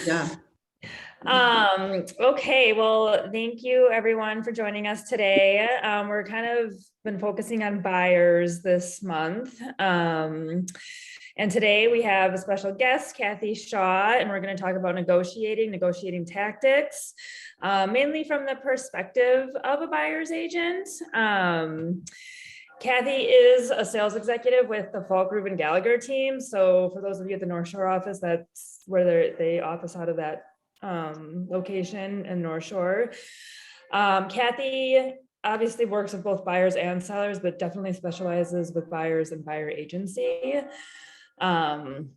Yeah. Okay, well, thank you everyone for joining us today. We're kind of been focusing on buyers this month. And today we have a special guest, Cathy Shaw, and we're going to talk about negotiating tactics, mainly from the perspective of a buyer's agent. Cathy is a sales executive with the Falk Rubin Gallagher team. So for those of you at the North Shore office, that's where they office out of that location in North Shore. Cathy obviously works with both buyers and sellers, but definitely specializes with buyers and buyer agency. And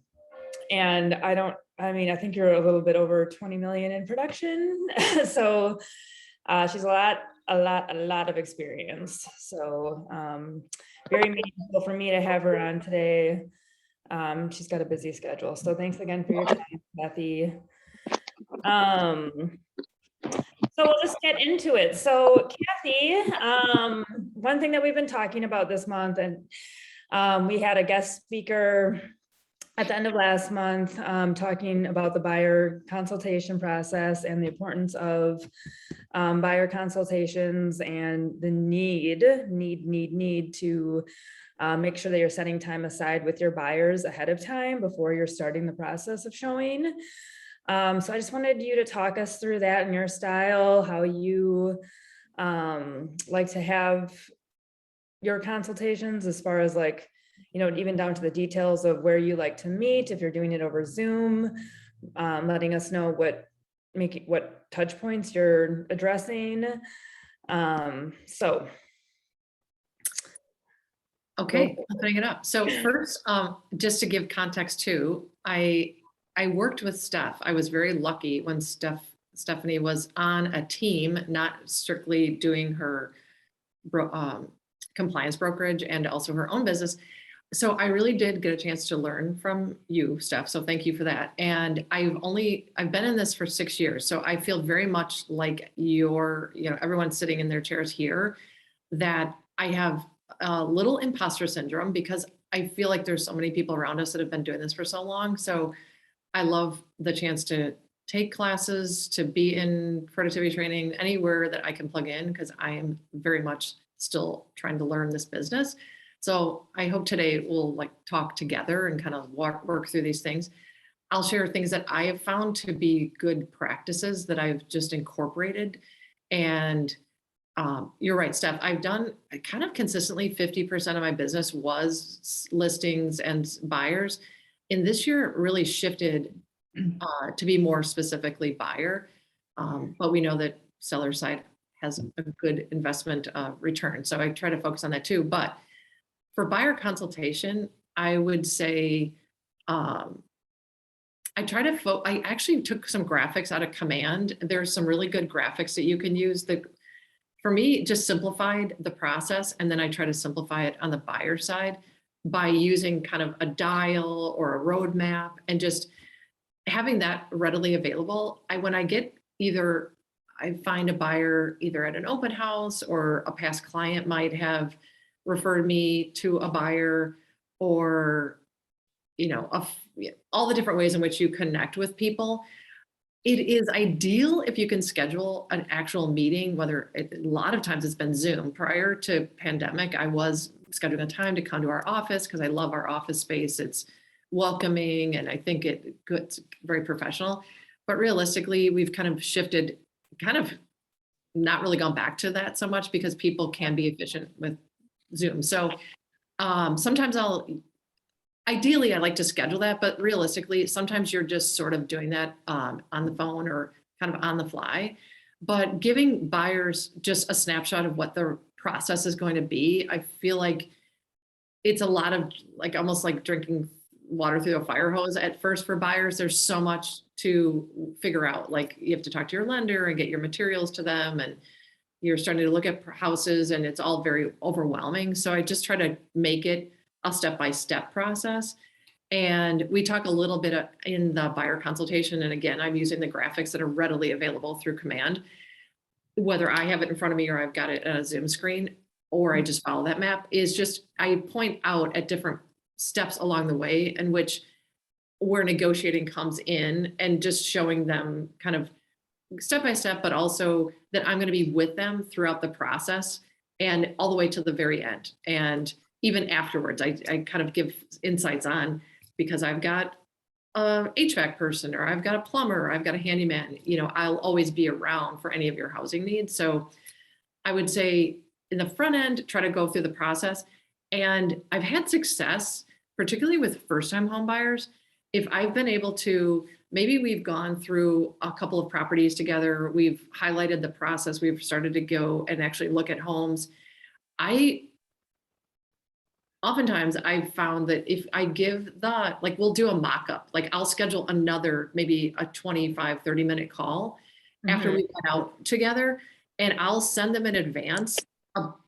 I think you're a little bit over 20 million in production. So she's a lot of experience. So very meaningful for me to have her on today. She's got a busy schedule. So thanks again for your time, Cathy. So we'll just get into it. So Cathy, one thing that we've been talking about this month, and we had a guest speaker at the end of last month talking about the buyer consultation process and the importance of buyer consultations and the need to make sure that you're setting time aside with your buyers ahead of time before you're starting the process of showing. So I just wanted you to talk us through that in your style, how you like to have your consultations, as far as like, even down to the details of where you like to meet, if you're doing it over Zoom, letting us know what touch points you're addressing. Okay, I'm putting it up. So first, just to give context too, I worked with Steph. I was very lucky when Stephanie was on a team, not strictly doing her compliance brokerage and also her own business. So I really did get a chance to learn from you, Steph. So thank you for that. And I've been in this for 6 years. So I feel very much like everyone sitting in their chairs here, that I have a little imposter syndrome because I feel like there's so many people around us that have been doing this for so long. So I love the chance to take classes, to be in productivity training, anywhere that I can plug in, because I am very much still trying to learn this business. So I hope today we'll talk together and kind of work through these things. I'll share things that I have found to be good practices that I've just incorporated. And you're right, Steph, I've done kind of consistently 50% of my business was listings and buyers. And this year it really shifted to be more specifically buyer. But we know that seller side has a good investment return. So I try to focus on that too. But for buyer consultation, I would say I actually took some graphics out of Command. There's some really good graphics that you can use. For me, just simplified the process, and then I try to simplify it on the buyer side by using kind of a dial or a roadmap and just having that readily available. When I find a buyer either at an open house or a past client might have referred me to a buyer, or all the different ways in which you connect with people. It is ideal if you can schedule an actual meeting, a lot of times it's been Zoom. Prior to pandemic, I was scheduling a time to come to our office because I love our office space. It's welcoming and I think it's very professional. But realistically, we've kind of shifted, kind of not really gone back to that so much because people can be efficient with Zoom. So sometimes ideally I like to schedule that, but realistically, sometimes you're just sort of doing that on the phone or kind of on the fly. But giving buyers just a snapshot of what the process is going to be, I feel like it's a lot of almost like drinking water through a fire hose at first for buyers. There's so much to figure out. You have to talk to your lender and get your materials to them, and you're starting to look at houses, and it's all very overwhelming. So I just try to make it a step-by-step process. And we talk a little bit in the buyer consultation. And again, I'm using the graphics that are readily available through Command, whether I have it in front of me or I've got it on a Zoom screen, or I just follow that map. Is just, I point out at different steps along the way in which where negotiating comes in, and just showing them kind of step by step, but also that I'm going to be with them throughout the process and all the way to the very end. And even afterwards, I kind of give insights on, because I've got a HVAC person, or I've got a plumber, or I've got a handyman, I'll always be around for any of your housing needs. So I would say in the front end, try to go through the process. And I've had success, particularly with first-time home buyers. If I've been able to, maybe we've gone through a couple of properties together, we've highlighted the process, we've started to go and actually look at homes. Oftentimes I've found that if I give we'll do a mock-up, like I'll schedule another, maybe a 25, 30-minute call after we've been out together, and I'll send them in advance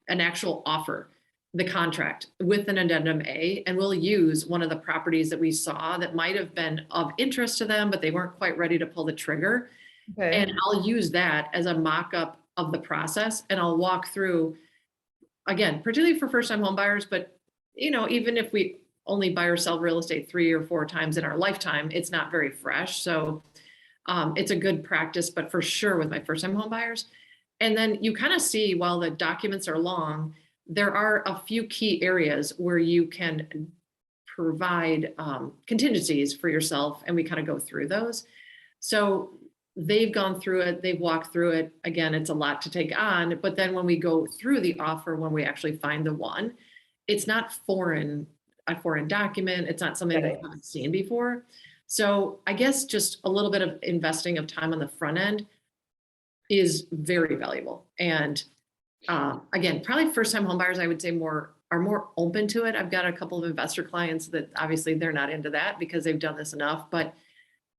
an actual offer, the contract with an addendum A, and we'll use one of the properties that we saw that might have been of interest to them, but they weren't quite ready to pull the trigger. Okay. And I'll use that as a mock-up of the process, and I'll walk through, again, particularly for first-time home buyers, but even if we only buy or sell real estate 3 or 4 times in our lifetime, it's not very fresh. So it's a good practice, but for sure with my first-time home buyers. And then you kind of see, while the documents are long, there are a few key areas where you can provide contingencies for yourself, and we kind of go through those. So they've gone through it, they've walked through it. Again, it's a lot to take on, but then when we go through the offer, when we actually find the one, it's not a foreign document. It's not something they haven't seen before. So I guess just a little bit of investing of time on the front end is very valuable. And again, probably first-time home buyers, I would say are more open to it. I've got a couple of investor clients that obviously they're not into that because they've done this enough. But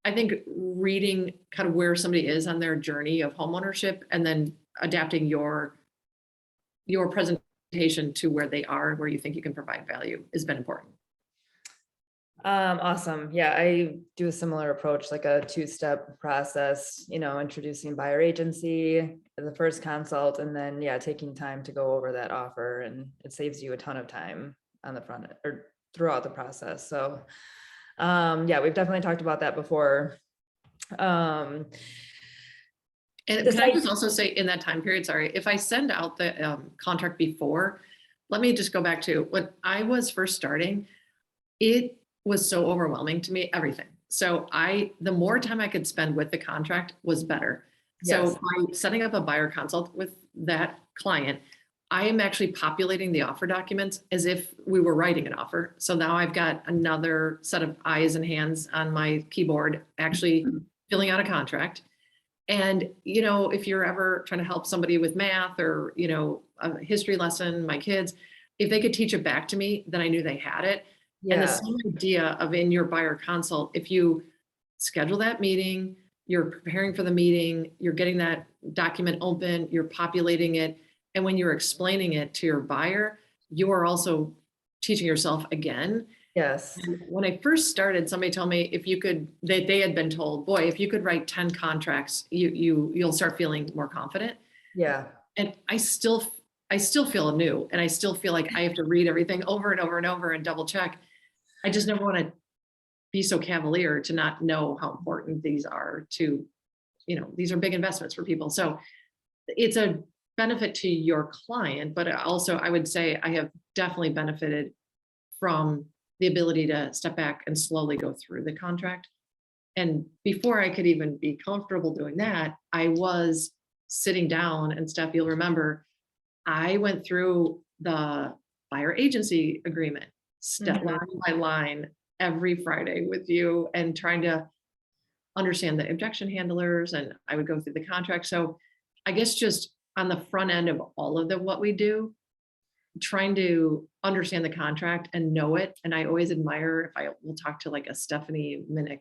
I think reading kind of where somebody is on their journey of homeownership, and then adapting your presentation to where they are, where you think you can provide value, has been important. Awesome. Yeah, I do a similar approach, like a 2-step process, introducing buyer agency, the first consult, and then, taking time to go over that offer. And it saves you a ton of time on the front or throughout the process. So, we've definitely talked about that before. And can I just also say, in that time period, sorry, if I send out the contract before, let me just go back to when I was first starting, it was so overwhelming to me, everything. So the more time I could spend with the contract was better. Yes. So by setting up a buyer consult with that client, I am actually populating the offer documents as if we were writing an offer. So now I've got another set of eyes and hands on my keyboard, actually filling out a contract. And, if you're ever trying to help somebody with math or, a history lesson, my kids, if they could teach it back to me, then I knew they had it. Yeah. And the same idea of in your buyer consult, if you schedule that meeting, you're preparing for the meeting, you're getting that document open, you're populating it. And when you're explaining it to your buyer, you are also teaching yourself again. Yes. And when I first started, somebody told me they had been told, boy, if you could write 10 contracts, you'll start feeling more confident. Yeah. And I still feel new, and I still feel like I have to read everything over and over and over and double check. I just never want to be so cavalier to not know how important these are to, these are big investments for people. So it's a benefit to your client, but also I would say I have definitely benefited from the ability to step back and slowly go through the contract. And before I could even be comfortable doing that, I was sitting down, and Steph, you'll remember, I went through the buyer agency agreement, line by line, every Friday with you, and trying to understand the objection handlers, and I would go through the contract. So I guess just on the front end of all of what we do, trying to understand the contract and know it. And I always admire, if I will talk to like a Stephanie Minnick,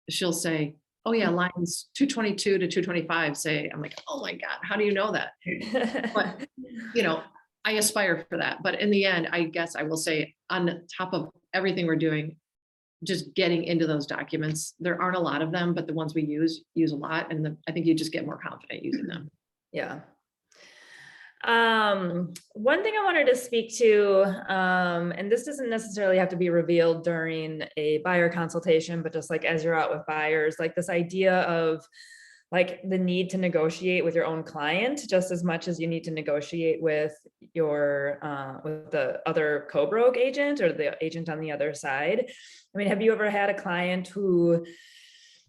she'll say, oh yeah, lines 222 to 225 say, I'm like, oh my God, how do you know that? But, I aspire for that. But in the end, I guess I will say, on top of everything we're doing, just getting into those documents, there aren't a lot of them, but the ones we use a lot. And I think you just get more confident using them. Yeah. One thing I wanted to speak to, and this doesn't necessarily have to be revealed during a buyer consultation, but just like as you're out with buyers, like this idea of like the need to negotiate with your own client just as much as you need to negotiate with your with the other co-broke agent or the agent on the other side. I mean, have you ever had a client who,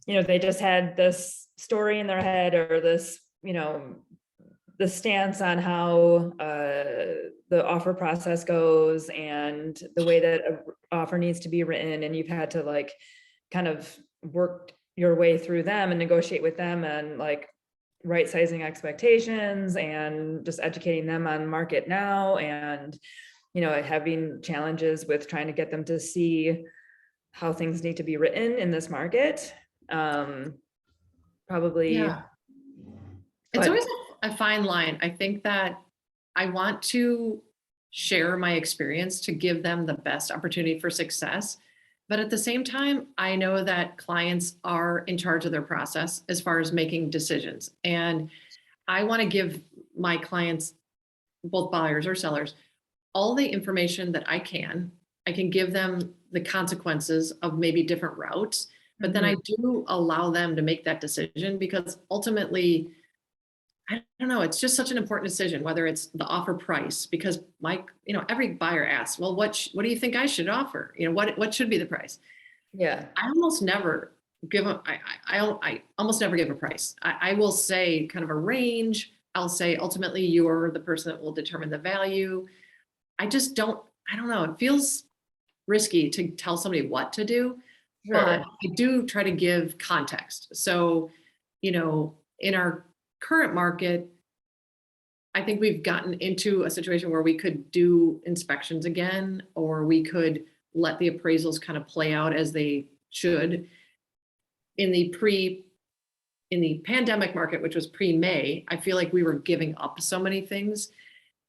they just had this story in their head or this, the stance on how the offer process goes and the way that an offer needs to be written, and you've had to like kind of work your way through them and negotiate with them and like right sizing expectations and just educating them on market now, and having challenges with trying to get them to see how things need to be written in this market. Probably. Yeah. It's always a fine line. I think that I want to share my experience to give them the best opportunity for success. But at the same time, I know that clients are in charge of their process as far as making decisions. And I want to give my clients, both buyers or sellers, all the information that I can. I can give them the consequences of maybe different routes, but then I do allow them to make that decision, because ultimately, I don't know, it's just such an important decision, whether it's the offer price, because every buyer asks, well, what do you think I should offer? What should be the price? Yeah. I almost never give them, I almost never give a price. I will say kind of a range. I'll say, ultimately, you're the person that will determine the value. I don't know. It feels risky to tell somebody what to do, but I do try to give context. So, in our current market, I think we've gotten into a situation where we could do inspections again, or we could let the appraisals kind of play out as they should. In the pandemic market, which was pre-May, I feel like we were giving up so many things.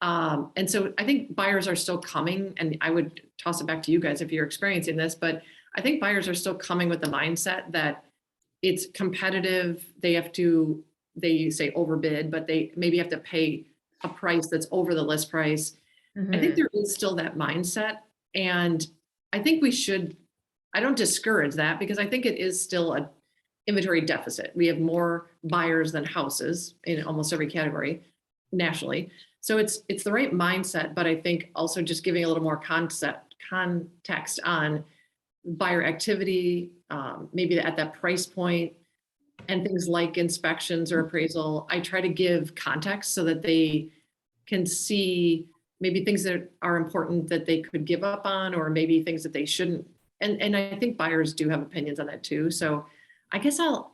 And so I think buyers are still coming, and I would toss it back to you guys if you're experiencing this, but I think buyers are still coming with the mindset that it's competitive. They say overbid, but they maybe have to pay a price that's over the list price. I think there is still that mindset. And I think I don't discourage that, because I think it is still an inventory deficit. We have more buyers than houses in almost every category nationally. So it's the right mindset, but I think also just giving a little more context on buyer activity, maybe at that price point, and things like inspections or appraisal. I try to give context so that they can see maybe things that are important that they could give up on, or maybe things that they shouldn't. And I think buyers do have opinions on that too. So I guess I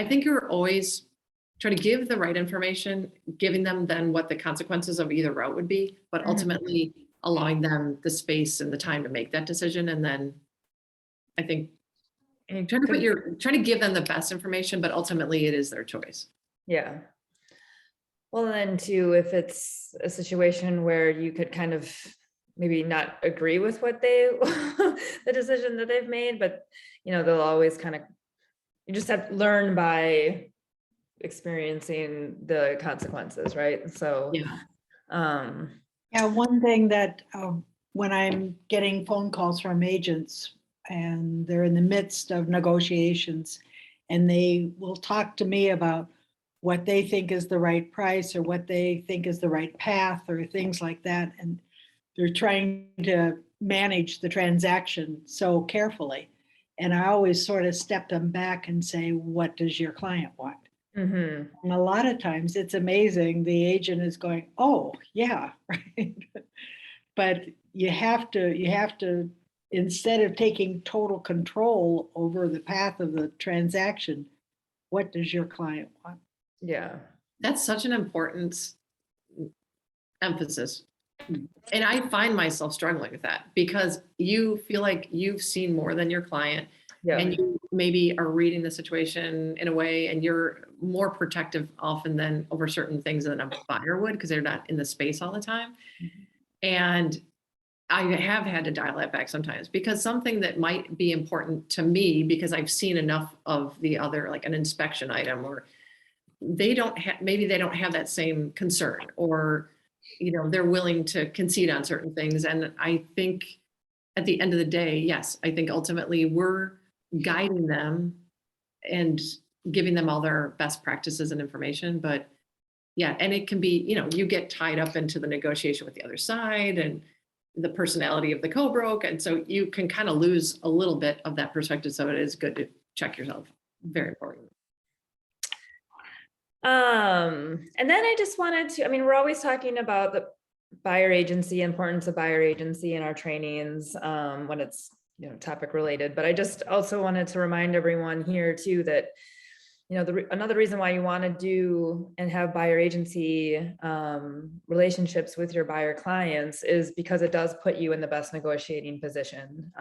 think you're always trying to give the right information, giving them then what the consequences of either route would be, but ultimately allowing them the space and the time to make that decision. And then I think trying to give them the best information, but ultimately it is their choice. Yeah. Well, then too, if it's a situation where you could kind of maybe not agree with what the decision that they've made, but they'll always you just have to learn by experiencing the consequences, right? So one thing that when I'm getting phone calls from agents and they're in the midst of negotiations, and they will talk to me about what they think is the right price or what they think is the right path or things like that, and they're trying to manage the transaction so carefully, and I always sort of step them back and say, what does your client want? And a lot of times it's amazing. The agent is going, oh yeah, right. But you have to, instead of taking total control over the path of the transaction, what does your client want? Yeah. That's such an important emphasis. And I find myself struggling with that, because you feel like you've seen more than your client. Yeah. And you maybe are reading the situation in a way, and you're more protective often than over certain things than a buyer would, because they're not in the space all the time. And I have had to dial that back sometimes, because something that might be important to me, because I've seen enough of the other, like an inspection item or they don't have, maybe they don't have that same concern, or, they're willing to concede on certain things. And I think at the end of the day, yes, I think ultimately we're guiding them and giving them all their best practices and information. But yeah, and it can be, you get tied up into the negotiation with the other side and the personality of the co-broke. And so you can kind of lose a little bit of that perspective. So it is good to check yourself. Very important. And then I just wanted to, we're always talking about the buyer agency, importance of buyer agency in our trainings, when it's, topic related, but I just also wanted to remind everyone here too, that, another reason why you want to do and have buyer agency relationships with your buyer clients is because it does put you in the best negotiating position,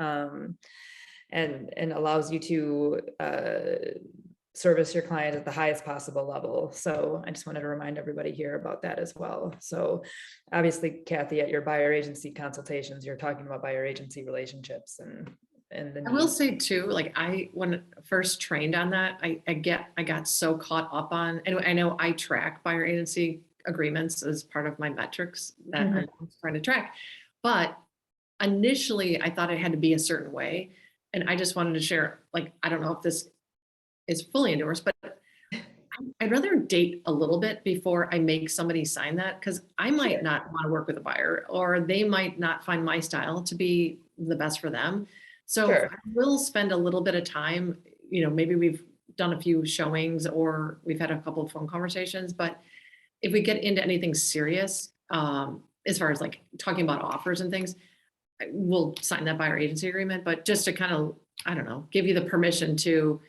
and allows you to service your client at the highest possible level. So I just wanted to remind everybody here about that as well. So obviously, Cathy, at your buyer agency consultations, you're talking about buyer agency relationships and the I will say too, like when I first trained on that, I got so caught up on, and I know I track buyer agency agreements as part of my metrics that I'm trying to track. But initially I thought it had to be a certain way. And I just wanted to share, like, I don't know if this is fully endorsed, but I'd rather date a little bit before I make somebody sign that, because I might not want to work with a buyer, or they might not find my style to be the best for them. So I will spend a little bit of time, maybe we've done a few showings or we've had a couple of phone conversations, but if we get into anything serious, as far as like talking about offers and things, we'll sign that buyer agency agreement. But just to kind of, I don't know, give you the permission to,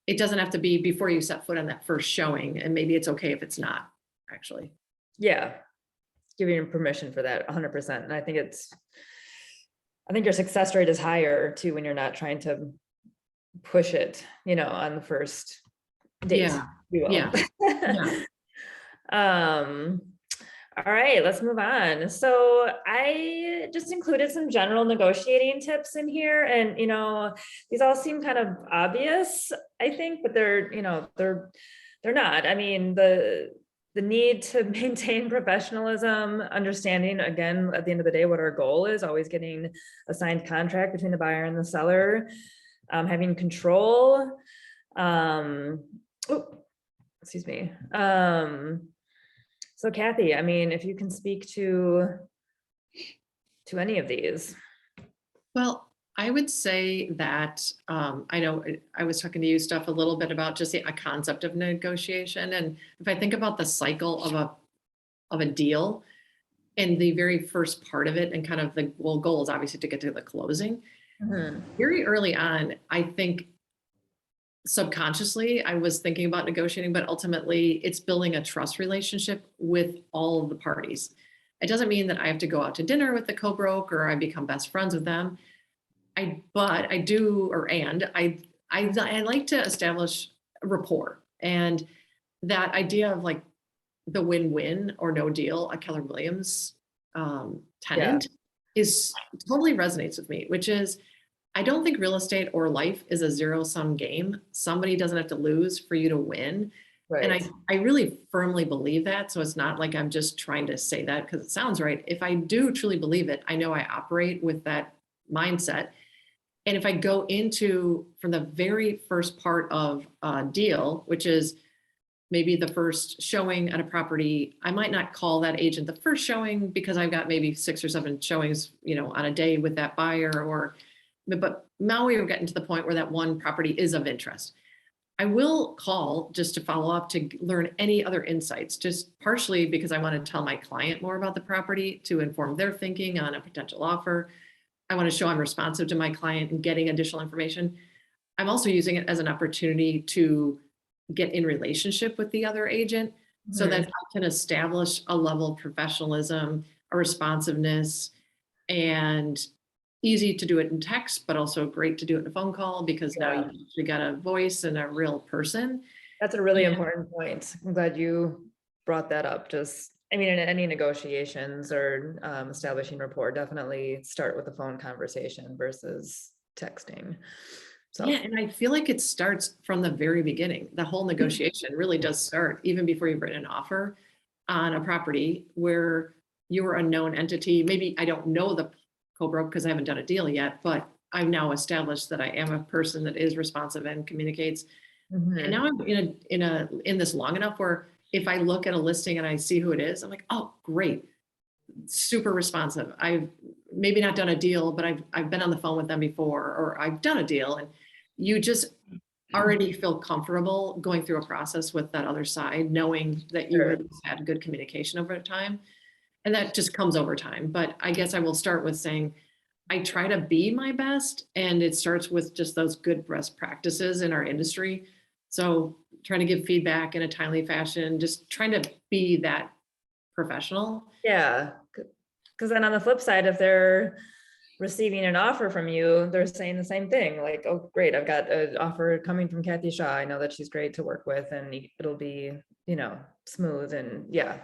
it doesn't have to be before you set foot on that first showing, and maybe it's okay if it's not, actually. Yeah, giving you permission for that 100%. And I think your success rate is higher too when you're not trying to push it, on the first date. Yeah. All right, let's move on. So I just included some general negotiating tips in here, and these all seem kind of obvious, I think, but they're not. The need to maintain professionalism, understanding, again, at the end of the day, what our goal is, always getting a signed contract between the buyer and the seller, having control. Excuse me. So Cathy, if you can speak to any of these. Well, I would say that I know I was talking to you, Steph, a little bit about just a concept of negotiation. And if I think about the cycle of a deal, and the very first part of it, and kind of the goal is obviously to get to the closing. Very early on, I think subconsciously I was thinking about negotiating, but ultimately it's building a trust relationship with all of the parties. It doesn't mean that I have to go out to dinner with the co-broke or I become best friends with them. I like to establish rapport, and that idea of like the win-win or no deal, a Keller Williams tenant, is totally resonates with me, which is, I don't think real estate or life is a zero-sum game. Somebody doesn't have to lose for you to win. Right. And I really firmly believe that. So it's not like I'm just trying to say that because it sounds right. If I do truly believe it, I know I operate with that mindset. And if I go into from the very first part of a deal, which is maybe the first showing at a property, I might not call that agent the first showing because I've got maybe 6 or 7 showings, on a day with that buyer, but now we are getting to the point where that one property is of interest. I will call just to follow up to learn any other insights, just partially because I want to tell my client more about the property to inform their thinking on a potential offer. I want to show I'm responsive to my client and getting additional information. I'm also using it as an opportunity to get in relationship with the other agent so that I can establish a level of professionalism, a responsiveness, and easy to do it in text, but also great to do it in a phone call because now you actually got a voice and a real person. That's a really important point. I'm glad you brought that up. In any negotiations or establishing rapport, definitely start with a phone conversation versus texting. So, Yeah, and I feel like it starts from the very beginning. The whole negotiation really does start even before you've written an offer on a property where you're a known entity. Maybe I don't know the Cobra because I haven't done a deal yet, but I've now established that I am a person that is responsive and communicates. And now I'm in this long enough where if I look at a listing and I see who it is, I'm like, oh, great, super responsive. I've maybe not done a deal, but I've been on the phone with them before, or I've done a deal, and you just already feel comfortable going through a process with that other side, knowing that you Sure. had good communication over time. And that just comes over time. But I guess I will start with saying, I try to be my best, and it starts with just those good best practices in our industry. So trying to give feedback in a timely fashion, just trying to be that professional. Yeah, because then on the flip side, if they're receiving an offer from you, they're saying the same thing, like, oh, great, I've got an offer coming from Cathy Shaw. I know that she's great to work with, and it'll be, smooth, and yeah.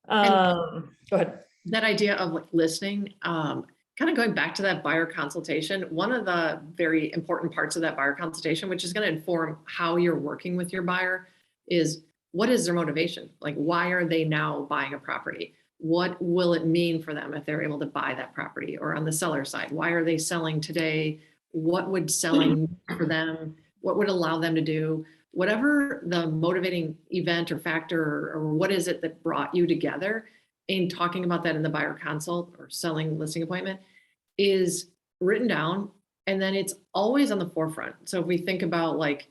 Go ahead. That idea of like listening, kind of going back to that buyer consultation, one of the very important parts of that buyer consultation, which is going to inform how you're working with your buyer, is what is their motivation? Like, why are they now buying a property? What will it mean for them if they're able to buy that property? Or on the seller side, why are they selling today? What would selling for them? What would allow them to do? Whatever the motivating event or factor, or what is it that brought you together in talking about that in the buyer consult or selling listing appointment, is written down. And then it's always on the forefront. So if we think about like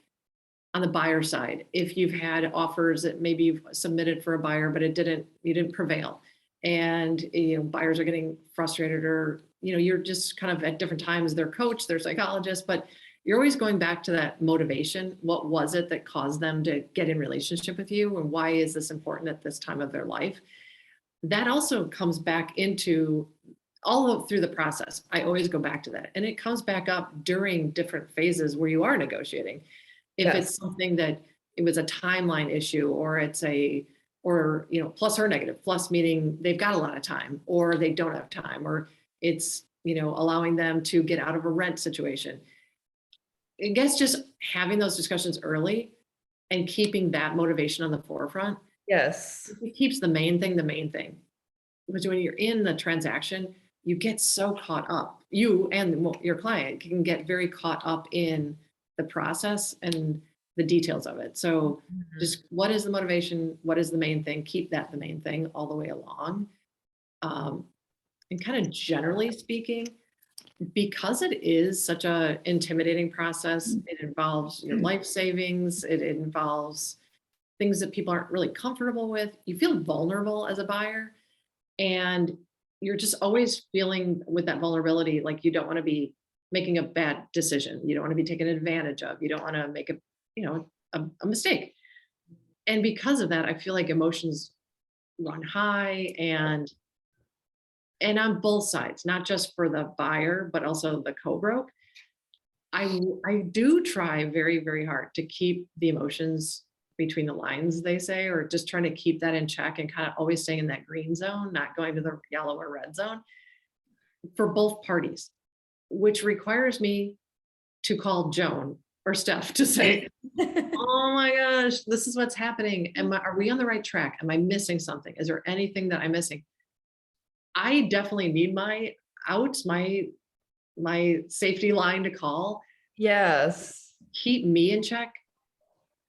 on the buyer side, if you've had offers that maybe you've submitted for a buyer, but you didn't prevail, and buyers are getting frustrated, or you're just kind of at different times, their coach, their psychologist, but you're always going back to that motivation. What was it that caused them to get in relationship with you? And why is this important at this time of their life? That also comes back into through the process. I always go back to that. And it comes back up during different phases where you are negotiating. If it's something that it was a timeline issue, or it's plus or negative, plus meaning they've got a lot of time, or they don't have time, or it's, allowing them to get out of a rent situation. I guess just having those discussions early and keeping that motivation on the forefront. Yes. It keeps the main thing. Because when you're in the transaction, you get so caught up. You and your client can get very caught up in the process and the details of it. So just what is the motivation? What is the main thing? Keep that the main thing all the way along. And kind of generally speaking, because it is such a intimidating process, it involves your life savings, it involves things that people aren't really comfortable with. You feel vulnerable as a buyer, and you're just always feeling with that vulnerability, like you don't want to be making a bad decision. You don't want to be taken advantage of. You don't want to make a mistake. And because of that, I feel like emotions run high, and on both sides, not just for the buyer, but also the co-broke. I do try very, very hard to keep the emotions between the lines, they say, or just trying to keep that in check and kind of always staying in that green zone, not going to the yellow or red zone for both parties, which requires me to call Joan or Steph to say, oh my gosh, this is what's happening. Are we on the right track? Am I missing something? Is there anything that I'm missing? I definitely need my safety line to call. Yes. Keep me in check,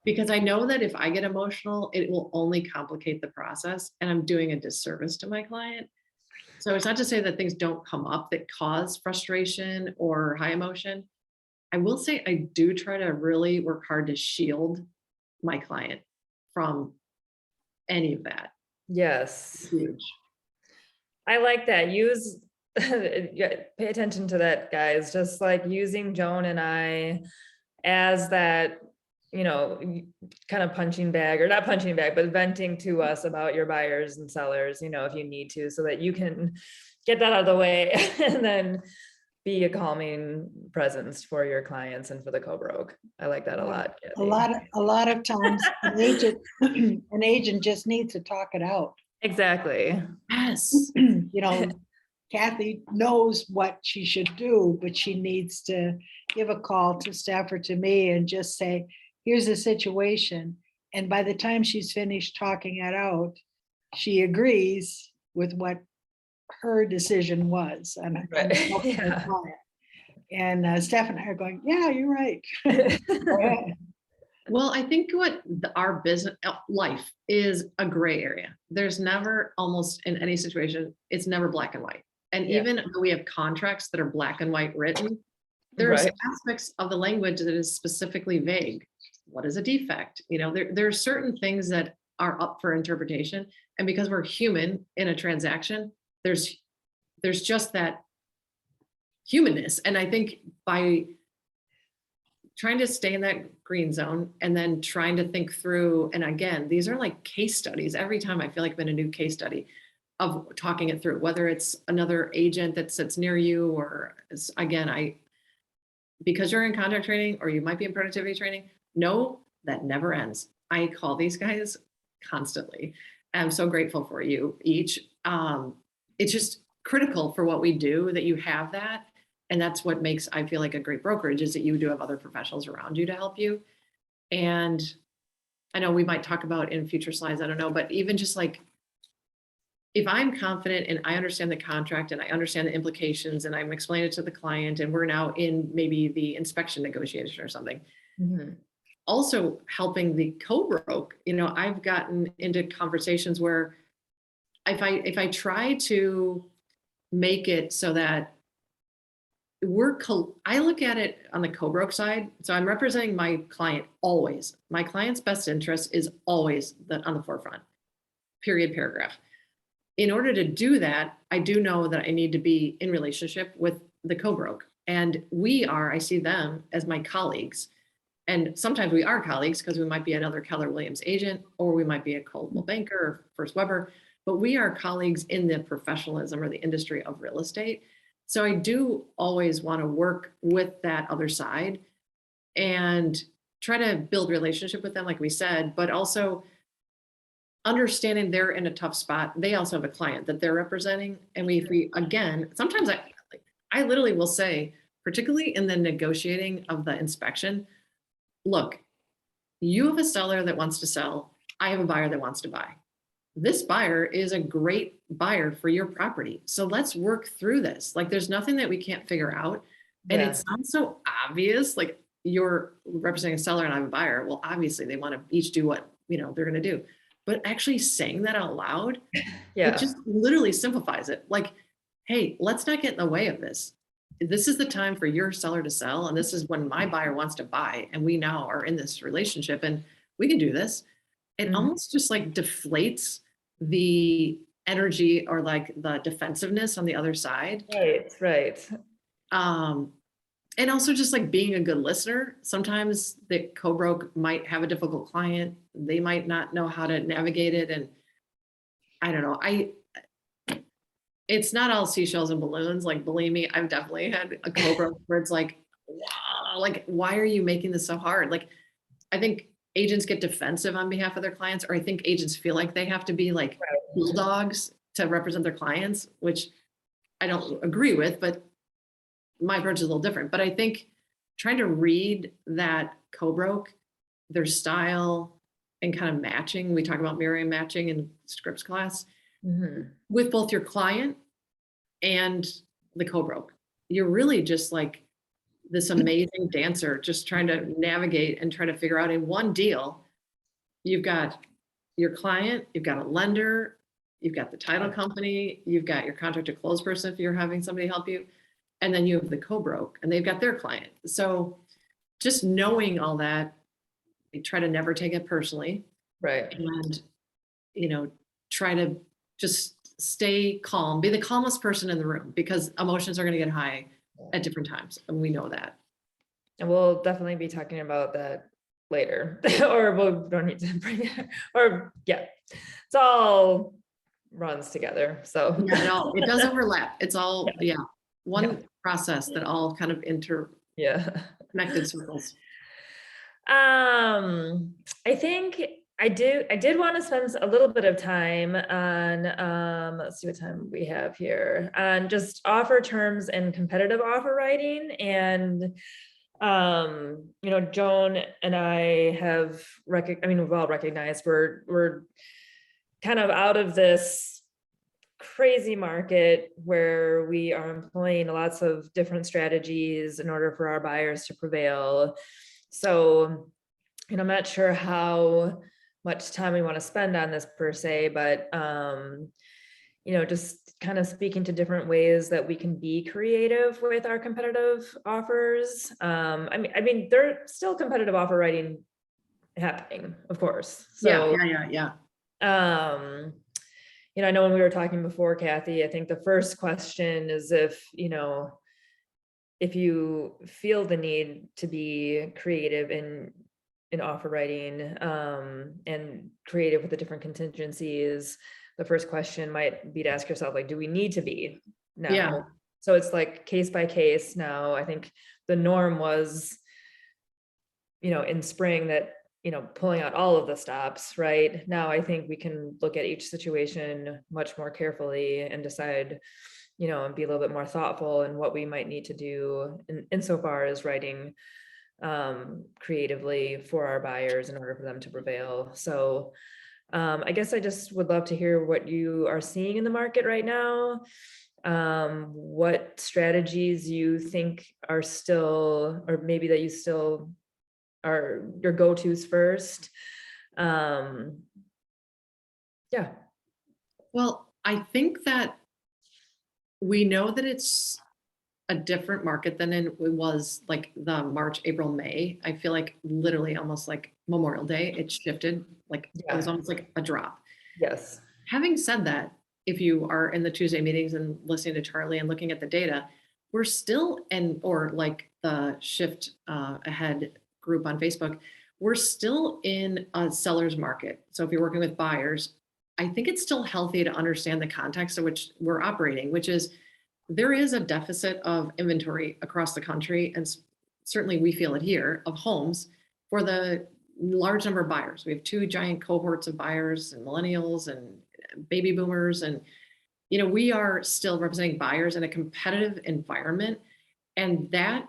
because I know that if I get emotional, it will only complicate the process, and I'm doing a disservice to my client. So it's not to say that things don't come up that cause frustration or high emotion. I will say I do try to really work hard to shield my client from any of that. Yes. Huge. I like that. Pay attention to that, guys. Just like using Joan and I as that, kind of punching bag, or not punching bag, but venting to us about your buyers and sellers, if you need to, so that you can get that out of the way and then be a calming presence for your clients and for the co-broke. I like that a lot. Kathy. A lot of times an agent just needs to talk it out. Exactly. Yes. Cathy knows what she should do, but she needs to give a call to Steph or to me and just say, here's the situation. And by the time she's finished talking it out, she agrees with what her decision was. And Right. Yeah. And Steph and I are going, yeah, you're right. Well, I think our business life is a gray area. There's never, almost in any situation, it's never black and white. And Yeah. even though we have contracts that are black and white written, there's Right. aspects of the language that is specifically vague. What is a defect? There are certain things that are up for interpretation. And because we're human in a transaction, there's just that humanness. And I think by trying to stay in that green zone and then trying to think through, and again, these are like case studies. Every time I feel like I'm in a new case study of talking it through, whether it's another agent that sits near you, or again, because you're in contract training or you might be in productivity training, no, that never ends. I call these guys constantly. I'm so grateful for you each. It's just critical for what we do that you have that. And that's what makes, I feel like, a great brokerage, is that you do have other professionals around you to help you. And I know we might talk about in future slides, I don't know, but even just like, if I'm confident and I understand the contract and I understand the implications and I'm explaining it to the client, and we're now in maybe the inspection negotiation or something, also helping the co-broke, I've gotten into conversations where if I try to make it so that I look at it on the co-broke side. So I'm representing my client always. My client's best interest is always on the forefront, period, paragraph. In order to do that, I do know that I need to be in relationship with the co-broke. And I see them as my colleagues. And sometimes we are colleagues because we might be another Keller Williams agent, or we might be a Coldwell Banker or First Weber, but we are colleagues in the professionalism or the industry of real estate. So I do always want to work with that other side and try to build relationship with them, like we said, but also understanding they're in a tough spot. They also have a client that they're representing. And sometimes I literally will say, particularly in the negotiating of the inspection, look, you have a seller that wants to sell. I have a buyer that wants to buy. This buyer is a great buyer for your property. So let's work through this. Like, there's nothing that we can't figure out. And it sounds so obvious, like you're representing a seller and I'm a buyer. Well, obviously they want to each do what, they're going to do. But actually saying that out loud, it just literally simplifies it. Like, hey, let's not get in the way of this. This is the time for your seller to sell. And this is when my buyer wants to buy. And we now are in this relationship and we can do this. It almost just like deflates the energy or like the defensiveness on the other side. Right. And also just like being a good listener. Sometimes the co-broke might have a difficult client. They might not know how to navigate it. And I don't know. It's not all seashells and balloons. Like, believe me, I've definitely had a co-broke where it's like, wow, like, why are you making this so hard? Like, I think agents get defensive on behalf of their clients, or I think agents feel like they have to be like bulldogs to represent their clients, which I don't agree with, but my approach is a little different. But I think trying to read that co-broke, their style, and kind of matching, we talk about mirroring matching in scripts class, with both your client and the co-broke. You're really just like this amazing dancer, just trying to navigate and try to figure out in one deal, you've got your client, you've got a lender, you've got the title company, you've got your contract to close person if you're having somebody help you, and then you have the co-broke and they've got their client. So just knowing all that, I try to never take it personally. Right. And, try to just stay calm, be the calmest person in the room, because emotions are going to get high at different times. And we know that. And we'll definitely be talking about that later, or we don't need to bring it, it's all runs together. So it does overlap. It's all, one process that all kind of connected circles. I think I did want to spend a little bit of time on, let's see what time we have here, on just offer terms and competitive offer writing. And, Joan and I have, we've all recognized we're kind of out of this crazy market where we are employing lots of different strategies in order for our buyers to prevail. So, I'm not sure how much time we want to spend on this per se, but just kind of speaking to different ways that we can be creative with our competitive offers. I mean, there's still competitive offer writing happening, of course. So Yeah. I know when we were talking before, Cathy, I think the first question is if you feel the need to be creative in offer writing, and creative with the different contingencies, the first question might be to ask yourself, like, do we need to be now? Yeah. So it's like case by case now. I think the norm was, in spring that, pulling out all of the stops, right? Now I think we can look at each situation much more carefully and decide, and be a little bit more thoughtful in what we might need to do insofar as writing creatively for our buyers in order for them to prevail. So I guess I just would love to hear what you are seeing in the market right now. What strategies you think are still, or maybe that you still are your go-tos first. Yeah. Well, I think that we know that it's a different market than it was like the March, April, May. I feel like literally almost like Memorial Day, it shifted, like it was almost like a drop. Yes. Having said that, if you are in the Tuesday meetings and listening to Charlie and looking at the data, we're still or like the Shift Ahead group on Facebook, we're still in a seller's market. So if you're working with buyers, I think it's still healthy to understand the context in which we're operating, which is there is a deficit of inventory across the country, and certainly we feel it here, of homes for the large number of buyers. We have two giant cohorts of buyers, and millennials and baby boomers, and we are still representing buyers in a competitive environment, and that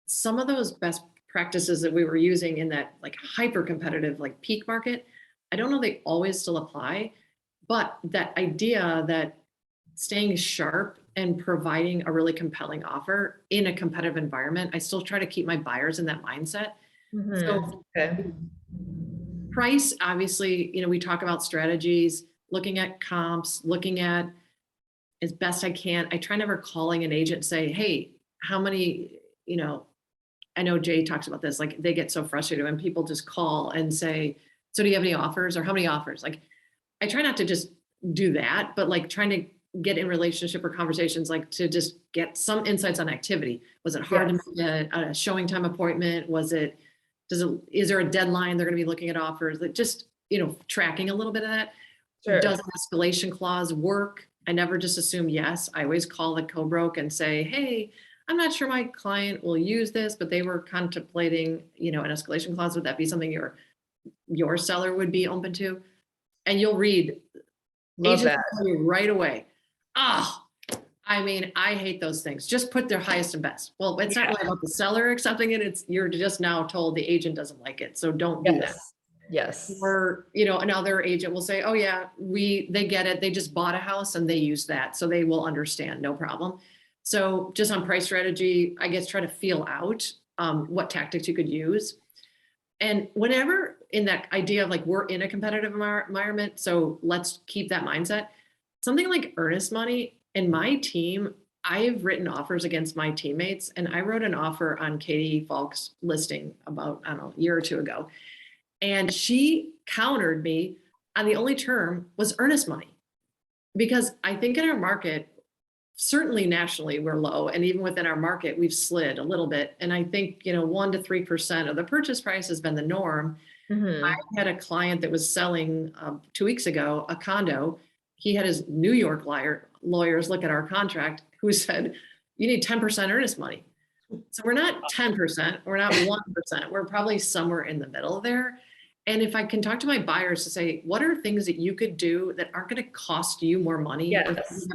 some of those best practices that we were using in that like hyper competitive like peak market, I don't know they always still apply, but that idea that staying sharp and providing a really compelling offer in a competitive environment, I still try to keep my buyers in that mindset. Mm-hmm. So Okay. Price, obviously, we talk about strategies, looking at comps, looking at as best I can. I try never calling an agent and say, hey, how many, I know Jay talks about this, like they get so frustrated when people just call and say, so do you have any offers or how many offers? Like, I try not to just do that, but like trying to get in relationship or conversations, like to just get some insights on activity. Was it hard to make a showing time appointment? Is there a deadline they're going to be looking at offers? That just, tracking a little bit of that. Sure. Does an escalation clause work? I never just assume yes. I always call the co-broke and say, hey, I'm not sure my client will use this, but they were contemplating, an escalation clause. Would that be something your seller would be open to? And you'll read, Love agents that. tell you right away. I hate those things. Just put their highest and best. Well, it's not really about the seller accepting it. You're just now told the agent doesn't like it. So don't do that. Yes. Or, another agent will say, oh yeah, they get it. They just bought a house and they use that. So they will understand, no problem. So just on price strategy, I guess, try to feel out what tactics you could use. And whenever in that idea of like, we're in a competitive environment, so let's keep that mindset. Something like earnest money in my team, I've written offers against my teammates, and I wrote an offer on Katie Falk's listing about, I don't know, a year or two ago. And she countered me on the only term was earnest money. Because I think in our market, certainly nationally, we're low. And even within our market, we've slid a little bit. And I think, 1 to 3% of the purchase price has been the norm. Mm-hmm. I had a client that was selling 2 weeks ago, a condo. He had his New York lawyers look at our contract who said, you need 10% earnest money. So we're not 10%, we're not 1%, we're probably somewhere in the middle there. And if I can talk to my buyers to say, what are things that you could do that aren't going to cost you more money? Or Yes.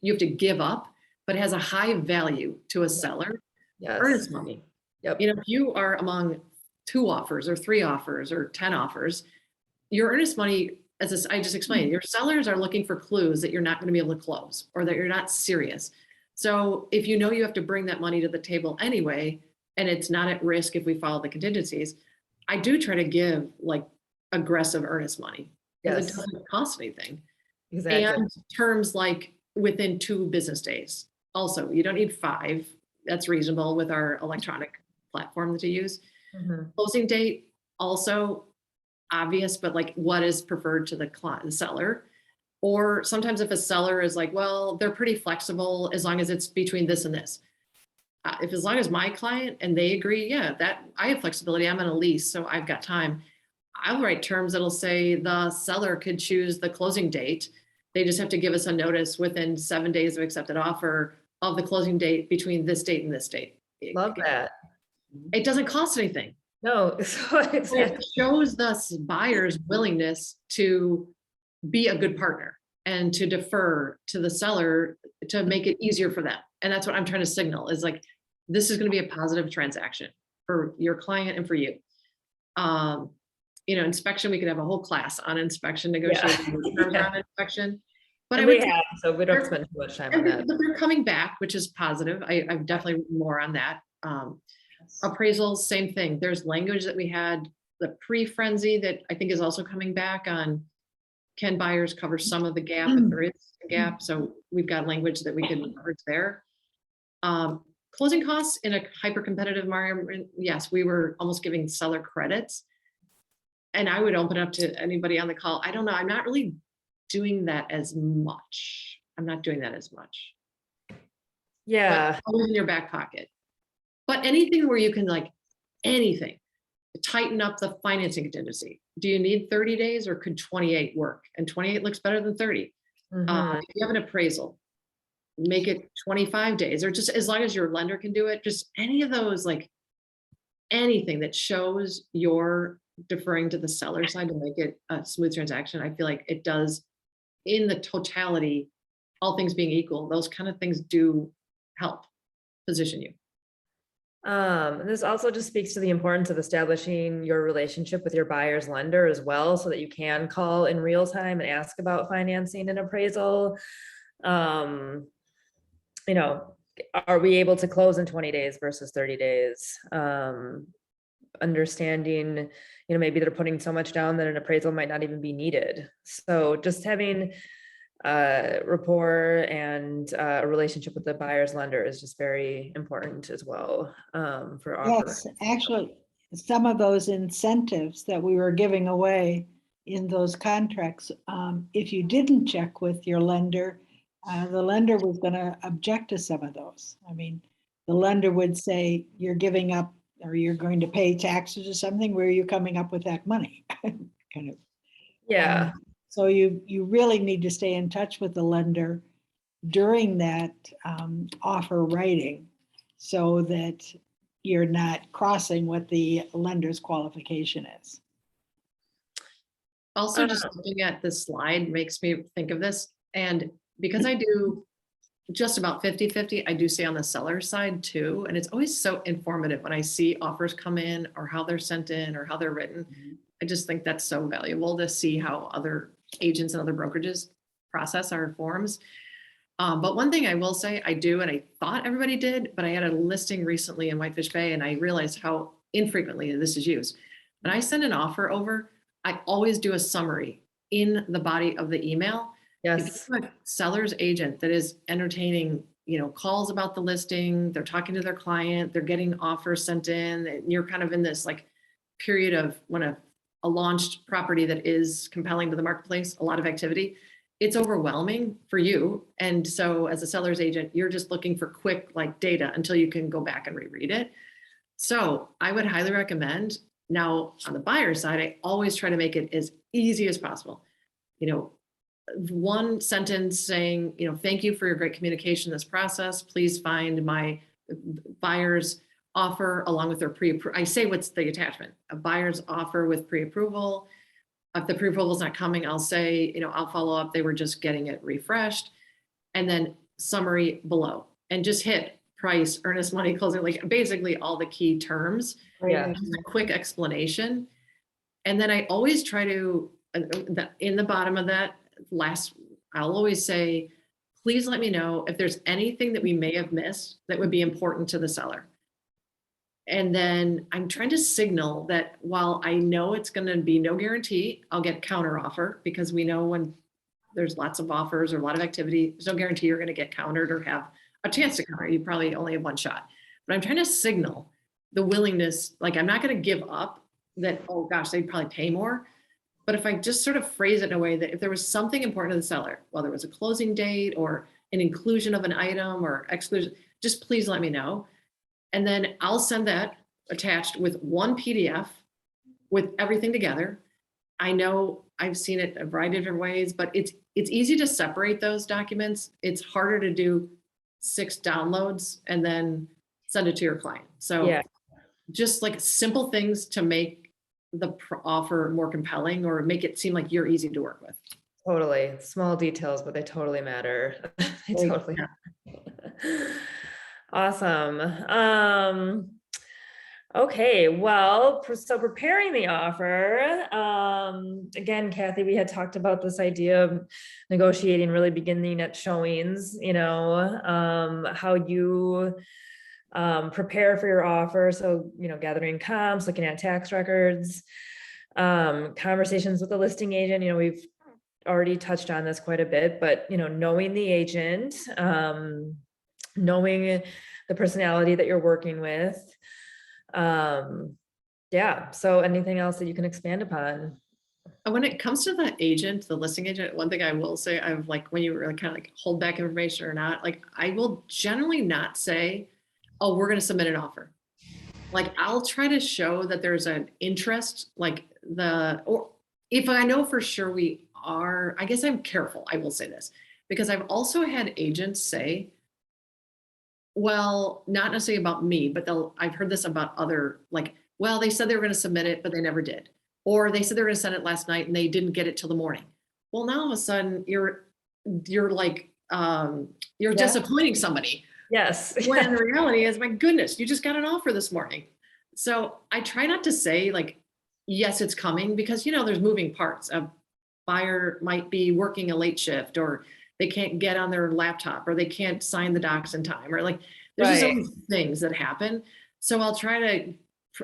you have to give up, but has a high value to a seller, Yes. earnest money. Yep. If you are among 2 offers or 3 offers or 10 offers, your earnest money, as I just explained, your sellers are looking for clues that you're not going to be able to close or that you're not serious. So if you know you have to bring that money to the table anyway, and it's not at risk if we follow the contingencies, I do try to give like aggressive earnest money because it Yes. doesn't cost anything. Exactly. And terms like within 2 business days. Also, you don't need 5. That's reasonable with our electronic platform that you use. Mhm. Closing date, also obvious, but like what is preferred to the client, the seller. Or sometimes if a seller is like, well, they're pretty flexible as long as it's between this and this. If as long as my client and they agree, yeah, that I have flexibility, I'm on a lease, so I've got time. I'll write terms that'll say the seller could choose the closing date. They just have to give us a notice within 7 days of accepted offer of the closing date between this date and this date. Love that. It doesn't cost anything. No, so exactly. It shows the buyer's willingness to be a good partner and to defer to the seller to make it easier for them. And that's what I'm trying to signal is like, this is going to be a positive transaction for your client and for you. Inspection, we could have a whole class on inspection negotiation, terms around inspection. But And we have, so we don't spend too much time on that. but they're coming back, which is positive. I've definitely more on that. Appraisals, same thing. There's language that we had, the pre-frenzy that I think is also coming back on, can buyers cover some of the gap if there is a gap? So we've got language that we can leverage there. Closing costs in a hyper-competitive environment, yes, we were almost giving seller credits. And I would open up to anybody on the call. I don't know, I'm not really doing that as much. I'm not doing that as much. Yeah. But always in your back pocket. But anything where you can anything, tighten up the financing contingency. Do you need 30 days or could 28 work? And 28 looks better than 30. Mhm. If you have an appraisal, make it 25 days or just as long as your lender can do it, just any of those, anything that shows you're deferring to the seller side to make it a smooth transaction. I feel like it does in the totality, all things being equal, those kind of things do help position you. This also just speaks to the importance of establishing your relationship with your buyer's lender as well, so that you can call in real time and ask about financing and appraisal. Are we able to close in 20 days versus 30 days? Understanding, maybe they're putting so much down that an appraisal might not even be needed. So just having rapport and a relationship with the buyer's lender is just very important as well for offers. Yes, actually, some of those incentives that we were giving away in those contracts, if you didn't check with your lender, the lender was going to object to some of those. I mean, the lender would say, you're giving up or you're going to pay taxes or something. Where are you coming up with that money? Kind of. Yeah. So you really need to stay in touch with the lender during that offer writing so that you're not crossing what the lender's qualification is. Also, just looking at this slide makes me think of this. And because I do just about 50-50, I do see on the seller side too. And it's always so informative when I see offers come in or how they're sent in or how they're written. I just think that's so valuable to see how other agents and other brokerages process our forms. But one thing I will say I do, and I thought everybody did, but I had a listing recently in Whitefish Bay and I realized how infrequently this is used. When I send an offer over, I always do a summary in the body of the email. Yes. If you have a seller's agent that is entertaining, calls about the listing, they're talking to their client, they're getting offers sent in, and you're kind of in this period of when a launched property that is compelling to the marketplace, a lot of activity, it's overwhelming for you. And so as a seller's agent, you're just looking for quick data until you can go back and reread it. So I would highly recommend. Now on the buyer side, I always try to make it as easy as possible. One sentence saying, thank you for your great communication in this process. Please find my buyer's offer along with their I say what's the attachment, a buyer's offer with pre-approval. If the pre-approval is not coming, I'll say, I'll follow up. They were just getting it refreshed. And then summary below and just hit price, earnest money, closing, like basically all the key terms. Yeah. Just a quick explanation. And then I always try to, in the bottom of that I'll always say, please let me know if there's anything that we may have missed that would be important to the seller. And then I'm trying to signal that while I know it's going to be no guarantee, I'll get counter offer, because we know when there's lots of offers or a lot of activity, there's no guarantee you're going to get countered or have a chance to counter. You probably only have one shot. But I'm trying to signal the willingness, like I'm not going to give up that, oh gosh, they'd probably pay more. But if I just sort of phrase it in a way that if there was something important to the seller, whether it was a closing date or an inclusion of an item or exclusion, just please let me know. And then I'll send that attached with one PDF with everything together. I know I've seen it a variety of different ways, but it's easy to separate those documents. It's harder to do 6 downloads and then send it to your client. So Yeah. just like simple things to make the offer more compelling or make it seem like you're easy to work with. Totally. Small details, but they totally matter. They totally matter. Awesome. Okay, well, so preparing the offer, again, Cathy, we had talked about this idea of negotiating really beginning at showings, how you prepare for your offer. So, gathering comps, looking at tax records, conversations with the listing agent, we've already touched on this quite a bit, but, knowing the agent, knowing the personality that you're working with. Yeah. So anything else that you can expand upon? When it comes to the agent, the listing agent, one thing I will say, I've like, when you were kind of like hold back information or not, like I will generally not say, oh, we're going to submit an offer. Like I'll try to show that there's an interest, or if I know for sure we are, I guess I'm careful. I will say this because I've also had agents say, well, not necessarily about me, but I've heard this about other, like, well, they said they were going to submit it, but they never did. Or they said they were going to send it last night and they didn't get it till the morning. Well, now all of a sudden you're like, you're disappointing somebody. Yes. When the reality is, my goodness, you just got an offer this morning. So I try not to say like, yes, it's coming, because, there's moving parts. A buyer might be working a late shift, or they can't get on their laptop, or they can't sign the docs in time, or like, there's just always things that happen. So I'll try to,